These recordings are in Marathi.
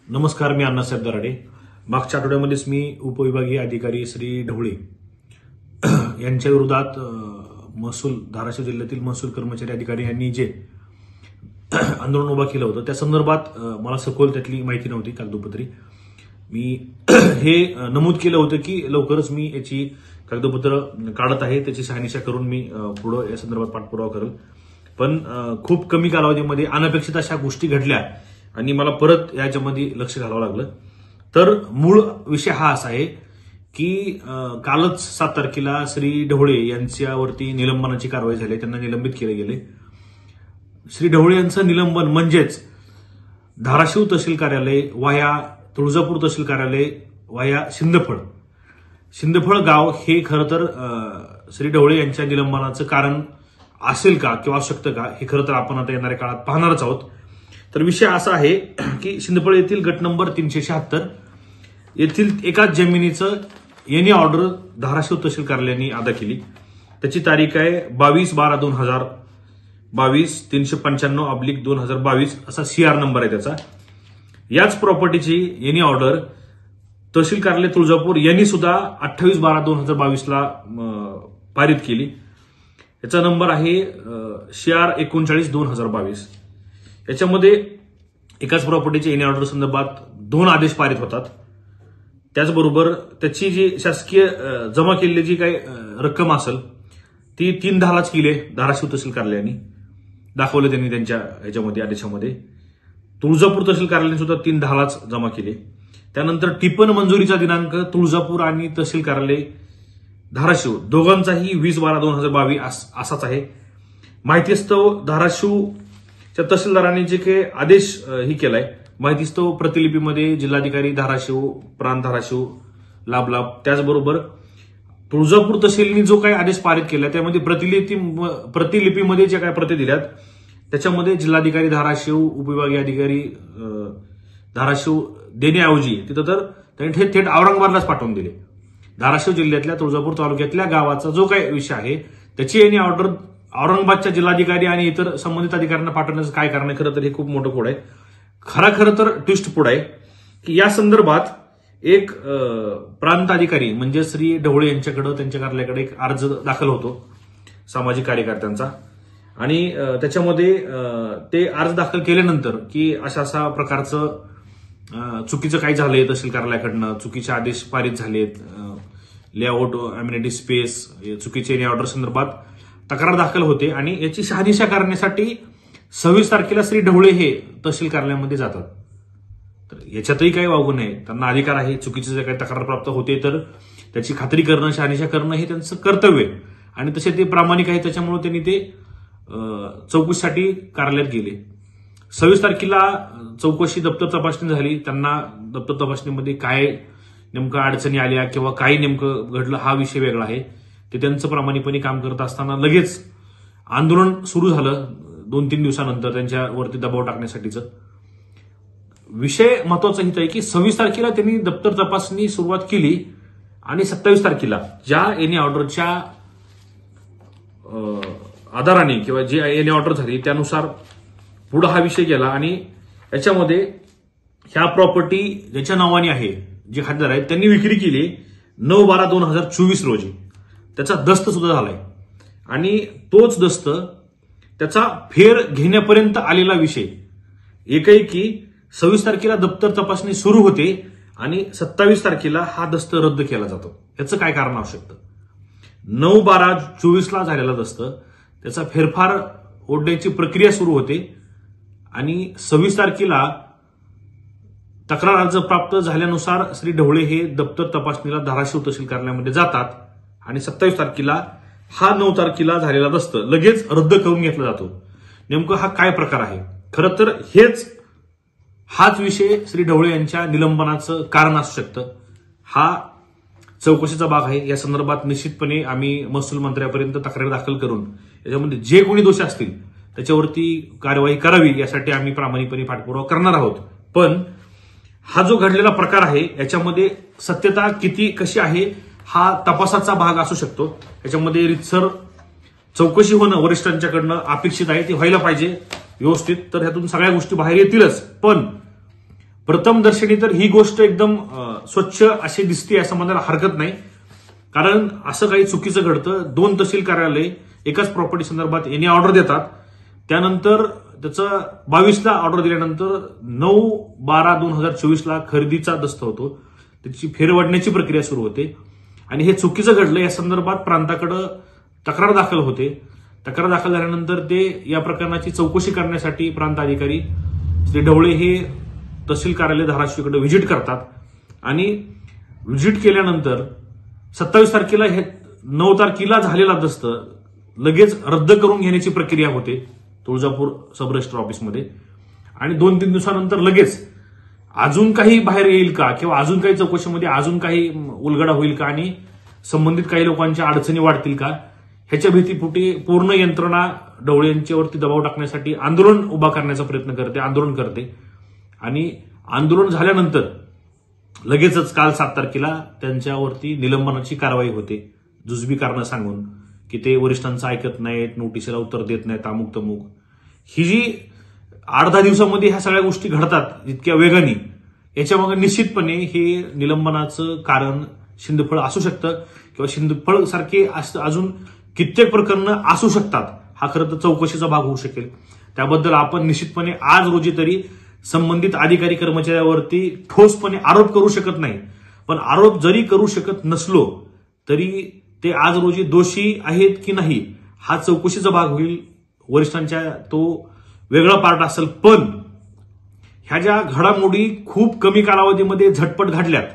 नमस्कार, मी अण्णासाहेब दराडे। मागच्या आठवड्यामध्येच मी उपविभागीय अधिकारी श्री ढवळे यांच्या विरोधात महसूल धाराशिव जिल्ह्यातील महसूल कर्मचारी अधिकारी यांनी जे आंदोलन उभा केलं होतं त्या संदर्भात मला सखोल त्यातली माहिती नव्हती कागदोपत्री। मी हे नमूद केलं होतं की लवकरच मी याची कागदपत्र काढत आहे, त्याची शहानिशा करून मी पुढे या संदर्भात पाठपुरावा करेल। पण खूप कमी कालावधीमध्ये अनपेक्षित अशा गोष्टी घडल्या आणि मला परत याच्यामध्ये लक्ष घालावं लागलं। तर मूळ विषय हा असा आहे की कालच 7 तारखेला श्री ढवळे यांच्यावरती निलंबनाची कारवाई झाली, त्यांना निलंबित केले गेले। श्री ढवळे यांचं निलंबन म्हणजेच धाराशिव तहसील कार्यालय वाया तुळजापूर तहसील कार्यालय वाया शिंदफळ गाव हे खरं तर श्री ढवळे यांच्या निलंबनाचं कारण असेल का किंवा आवश्यकता का हे खरं तर आपण आता येणाऱ्या काळात पाहणारच आहोत। तर विषय असा आहे की शिंदफळ येथील गट नंबर 376 येथील एकाच जमिनीचं एनी ऑर्डर धाराशिव तहसील कार्यालयाने अदा केली। त्याची तारीख आहे 22/12/2000 22-395/2022 असा CR नंबर आहे त्याचा। याच प्रॉपर्टीची एनी ऑर्डर तहसील कार्यालय तुळजापूर यांनी सुद्धा 28/12/2022 ला पारित केली। याचा नंबर आहे CR 39/2022। याच्यामध्ये एकाच प्रॉपर्टीच्या एनी ऑर्डर संदर्भात 2 आदेश पारित होतात। त्याचबरोबर त्याची जी शासकीय जमा केलेली जी काही रक्कम असेल ती 3/10 केली धाराशिव तहसील कार्यालयाने दाखवलं त्यांनी त्यांच्या याच्यामध्ये आदेशामध्ये। तुळजापूर तहसील कार्यालयाने सुद्धा 3/10 जमा केले। त्यानंतर टिप्पण मंजुरीचा दिनांक तुळजापूर आणि तहसील कार्यालय धाराशिव दोघांचाही 20/12/2022 असाच आहे। माहितीस्तव धाराशिवच्या तहसीलदारांनी जे काही आदेश ही केलाय माहितीस्तव प्रतिलिपीमध्ये जिल्हाधिकारी धाराशिव प्रांत धाराशिव लाभ त्याचबरोबर तुळजापूर तहसीलने जो काही आदेश पारित केला त्यामध्ये प्रतिलिपीमध्ये जे काही प्रती दिल्यात त्याच्यामध्ये जिल्हाधिकारी धाराशिव उपविभागीय अधिकारी धाराशिव देण्याऐवजी तिथं तर त्यांनी थेट औरंगाबादलाच पाठवून दिले। धाराशिव जिल्ह्यातल्या तुळजापूर तालुक्यातल्या गावाचा जो काही विषय आहे त्याची एनी ऑर्डर औरंगाबादच्या जिल्हाधिकारी आणि इतर संबंधित अधिकाऱ्यांना पाठवण्याचं काय कारण आहे? खरं तर हे खूप मोठं कोड आहे। खरं तर ट्विस्ट पुढे आहे की या संदर्भात एक प्रांत अधिकारी म्हणजे श्री ढवळे यांच्याकडे त्यांच्या कार्यालयाकडे एक अर्ज दाखल होतो सामाजिक कार्यकर्त्यांचा आणि त्याच्यामध्ये ते अर्ज दाखल केल्यानंतर की अशा प्रकारचं चुकीचं काही झालंय तहसील कार्यालयाकडनं, चुकीचे आदेश पारित झालेत, लेआउट अम्युनिटी स्पेस चुकीचे एनी ऑर्डर संदर्भात तक्रार दाखल होते आणि याची शहानिशा करण्यासाठी 26 तारखेला श्री ढवळे हे तहसील कार्यालयामध्ये जातात। तर याच्यातही काही वावगं नाही, त्यांना अधिकार आहे। चुकीचे जे काही तक्रार प्राप्त होते तर त्याची खात्री करणं शहानिशा करणं हे त्यांचं कर्तव्य आहे आणि तसे ते प्रामाणिक आहे, त्याच्यामुळे त्यांनी ते चौकशीसाठी कार्यालयात गेले। 26 तारखेला चौकशी दप्तर तपासणी झाली। त्यांना दप्तर तपासणीमध्ये काय नेमकं अडचणी आल्या किंवा काय नेमकं घडलं हा विषय वेगळा आहे। ते त्यांचं प्रामाणिकपणे काम करत असताना लगेच आंदोलन सुरू झालं 2-3 दिवसानंतर त्यांच्यावरती दबाव टाकण्यासाठीचं। विषय महत्वाचा हित आहे की 26 तारखेला त्यांनी दप्तर तपासणी सुरुवात केली आणि 27 तारखेला ज्या एनी ऑर्डरच्या आधाराने किंवा जी एनी ऑर्डर झाली त्यानुसार पुढे हा विषय गेला आणि याच्यामध्ये ह्या प्रॉपर्टी ज्याच्या नावाने आहे जे खातेदार आहेत त्यांनी विक्री केली 9/12/2024 रोजी। त्याचा दस्त सुद्धा झालाय आणि तोच दस्त त्याचा फेर घेण्यापर्यंत आलेला विषय एकही की 26 तारखेला दप्तर तपासणी सुरू होते आणि 27 तारखेला हा दस्त रद्द केला जातो। याचं काय कारण असू शकतं? 9/12/24 ला झालेला दस्त त्याचा फेरफार ओढण्याची प्रक्रिया सुरू होते आणि 26 तारखेला तक्रार अर्ज प्राप्त झाल्यानुसार श्री ढवळे हे दप्तर तपासणीला धाराशिव तहसील कार्यालयामध्ये जातात आणि 27 तारखेला हा 9 तारखेला झालेला दस्त लगेच रद्द करून घेतला जातो। नेमकं हा काय प्रकार आहे? खरं तर हाच विषय श्री ढवळे यांच्या निलंबनाचं कारण असू शकतं। हा चौकशीचा भाग आहे। या संदर्भात निश्चितपणे आम्ही महसूल मंत्र्यापर्यंत तक्रार दाखल करून याच्यामध्ये जे कोणी दोषी असतील त्याच्यावरती कार्यवाही करावी यासाठी आम्ही प्रामाणिकपणे पाठपुरावा करणार आहोत। पण हा जो घडलेला प्रकार आहे याच्यामध्ये सत्यता कशी आहे हा तपासाचा भाग असू शकतो। याच्यामध्ये रितसर चौकशी होणं वरिष्ठांच्याकडनं अपेक्षित आहे, ती व्हायला पाहिजे व्यवस्थित, तर ह्यातून सगळ्या गोष्टी बाहेर येतीलच। पण प्रथमदर्शनी तर ही गोष्ट एकदम स्वच्छ अशी दिसते असं म्हणायला हरकत नाही, कारण असं काही चुकीचं घडतं. 2 तहसील कार्यालय एकाच प्रॉपर्टी संदर्भात यांनी ऑर्डर देतात, त्यानंतर त्याचं 22ला ऑर्डर दिल्यानंतर 9/12/2024ला खरेदीचा दस्त होतो, त्याची फेरवडण्याची प्रक्रिया सुरू होते आणि हे चुकीचं घडलं या संदर्भात प्रांताकडे तक्रार दाखल होते. तक्रार दाखल झाल्यानंतर ते या प्रकरणाची चौकशी करण्यासाठी प्रांत अधिकारी श्री ढवळे हे तहसील कार्यालय धाराशिवकडे व्हिजिट करतात आणि व्हिजिट केल्यानंतर 27 तारखेला 9 तारखेला झालेला दस्त लगेच रद्द करून घेण्याची प्रक्रिया होते तुळजापूर सब रजिस्टर ऑफिसमध्ये आणि 2-3 दिवसानंतर लगेच अजून काही बाहेर येईल का किंवा अजून काही चौकशीमध्ये अजून काही उलगडा होईल का आणि संबंधित काही लोकांच्या अडचणी वाढतील का, ह्याच्या भीतीपोटी पूर्ण यंत्रणा ढवळे यांच्यावरती दबाव टाकण्यासाठी आंदोलन उभा करण्याचा प्रयत्न करते, आंदोलन करते आणि आंदोलन झाल्यानंतर लगेचच काल 7 तारखेला त्यांच्यावरती निलंबनाची कारवाई होते, जुजबी कारणं सांगून की ते वरिष्ठांचं ऐकत नाहीत, नोटिशीला उत्तर देत नाहीत, अमुक तमुक. ही जी 8-10 दिवसामध्ये ह्या सगळ्या गोष्टी घडतात इतक्या वेगाने, याच्यामागे निश्चितपणे हे निलंबनाचं कारण शिंदफळ असू शकतं किंवा शिंदफळ सारखे अजून कित्येक प्रकरणं असू शकतात. हा खरं तर चौकशीचा भाग होऊ शकेल. त्याबद्दल आपण निश्चितपणे आज रोजी तरी संबंधित अधिकारी कर्मचाऱ्यावरती ठोसपणे आरोप करू शकत नाही, पण आरोप जरी करू शकत नसलो तरी ते आज रोजी दोषी आहेत की नाही हा चौकशीचा भाग होईल. वरिष्ठांच्या तो वेगळा पार्ट असेल, पण ह्या ज्या घडामोडी खूप कमी कालावधीमध्ये झटपट घडल्यात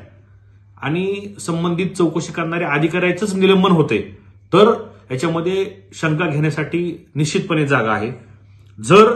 आणि संबंधित चौकशी करणाऱ्या अधिकाऱ्याचंच निलंबन होते, तर याच्यामध्ये शंका घेण्यासाठी निश्चितपणे जागा आहे. जर